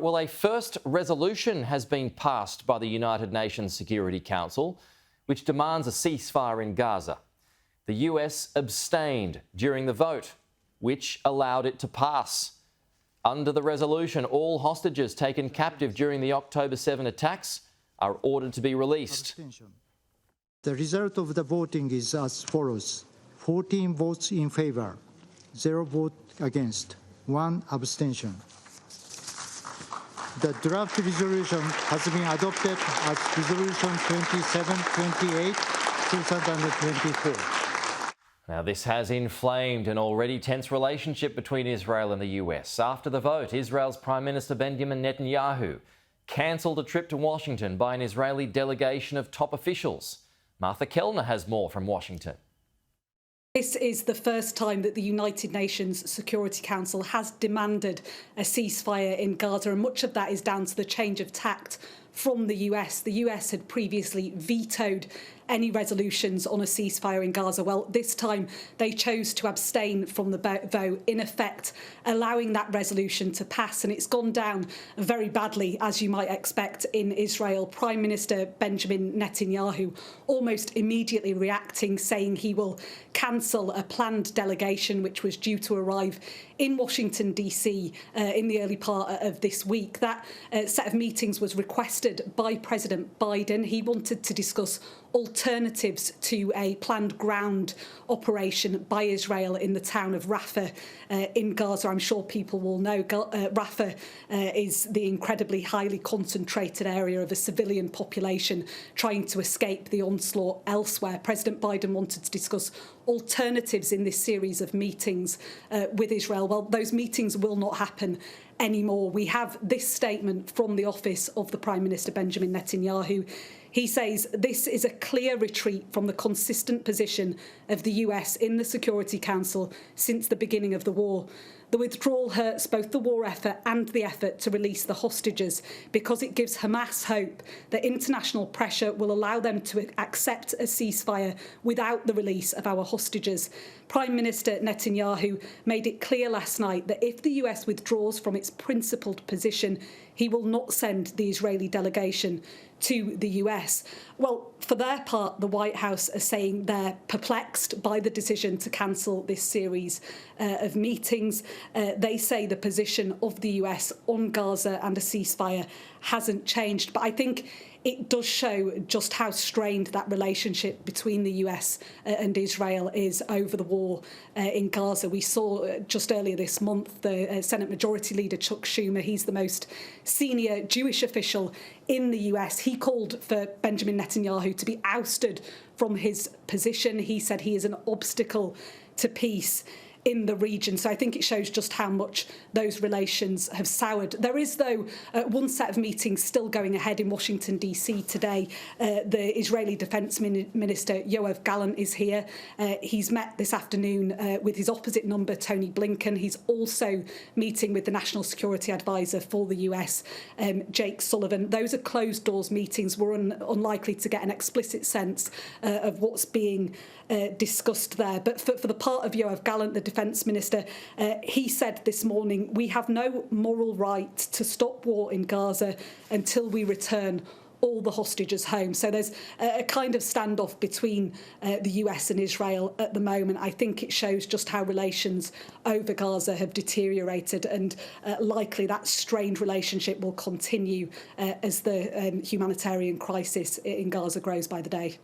Well, a first resolution has been passed by the United Nations Security Council, which demands a ceasefire in Gaza. The US abstained during the vote, which allowed it to pass. Under the resolution, all hostages taken captive during the October 7 attacks are ordered to be released. The result of the voting is as follows: 14 votes in favour, 0 vote against, 1 abstention. The draft resolution has been adopted as Resolution 2728, 2024. Now, this has inflamed an already tense relationship between Israel and the US. After the vote, Israel's Prime Minister Benjamin Netanyahu cancelled a trip to Washington by an Israeli delegation of top officials. Martha Kellner has more from Washington. This is the first time that the United Nations Security Council has demanded a ceasefire in Gaza, and much of that is down to the change of tact from the US. The US had previously vetoed any resolutions on a ceasefire in Gaza. Well, this time they chose to abstain from the vote, in effect allowing that resolution to pass, and it's gone down very badly, as you might expect, in Israel. Prime Minister Benjamin Netanyahu almost immediately reacting, saying he will cancel a planned delegation which was due to arrive in Washington, D.C. In the early part of this week. That set of meetings was requested by President Biden. He wanted to discuss alternatives to a planned ground operation by Israel in the town of Rafah in Gaza. I'm sure people will know Rafah is the incredibly highly concentrated area of a civilian population trying to escape the onslaught elsewhere. President Biden wanted to discuss alternatives in this series of meetings with Israel. Well, those meetings will not happen anymore. We have this statement from the office of the Prime Minister Benjamin Netanyahu. He says this is a clear retreat from the consistent position of the US in the Security Council since the beginning of the war. The withdrawal hurts both the war effort and the effort to release the hostages because it gives Hamas hope that international pressure will allow them to accept a ceasefire without the release of our hostages. Prime Minister Netanyahu made it clear last night that if the US withdraws from its principled position, he will not send the Israeli delegation to the US. Well, for their part, the White House are saying they're perplexed by the decision to cancel this series of meetings. They say the position of the US on Gaza and a ceasefire hasn't changed. But I think it does show just how strained that relationship between the US and Israel is over the war in Gaza. We saw just earlier this month the Senate Majority Leader Chuck Schumer, he's the most senior Jewish official in the US. He called for Benjamin Netanyahu to be ousted from his position. He said he is an obstacle to peace in the region. So I think it shows just how much those relations have soured. There is, though, one set of meetings still going ahead in Washington, D.C. today. The Israeli Defence Minister, Yoav Gallant, is here. He's met this afternoon with his opposite number, Tony Blinken. He's also meeting with the National Security Advisor for the US, Jake Sullivan. Those are closed-doors meetings. We're unlikely to get an explicit sense of what's being discussed there. But for the part of Yoav Gallant, the Defence Minister, he said this morning, we have no moral right to stop war in Gaza until we return all the hostages home. So there's a kind of standoff between the US and Israel at the moment. I think it shows just how relations over Gaza have deteriorated, and likely that strained relationship will continue as the humanitarian crisis in Gaza grows by the day.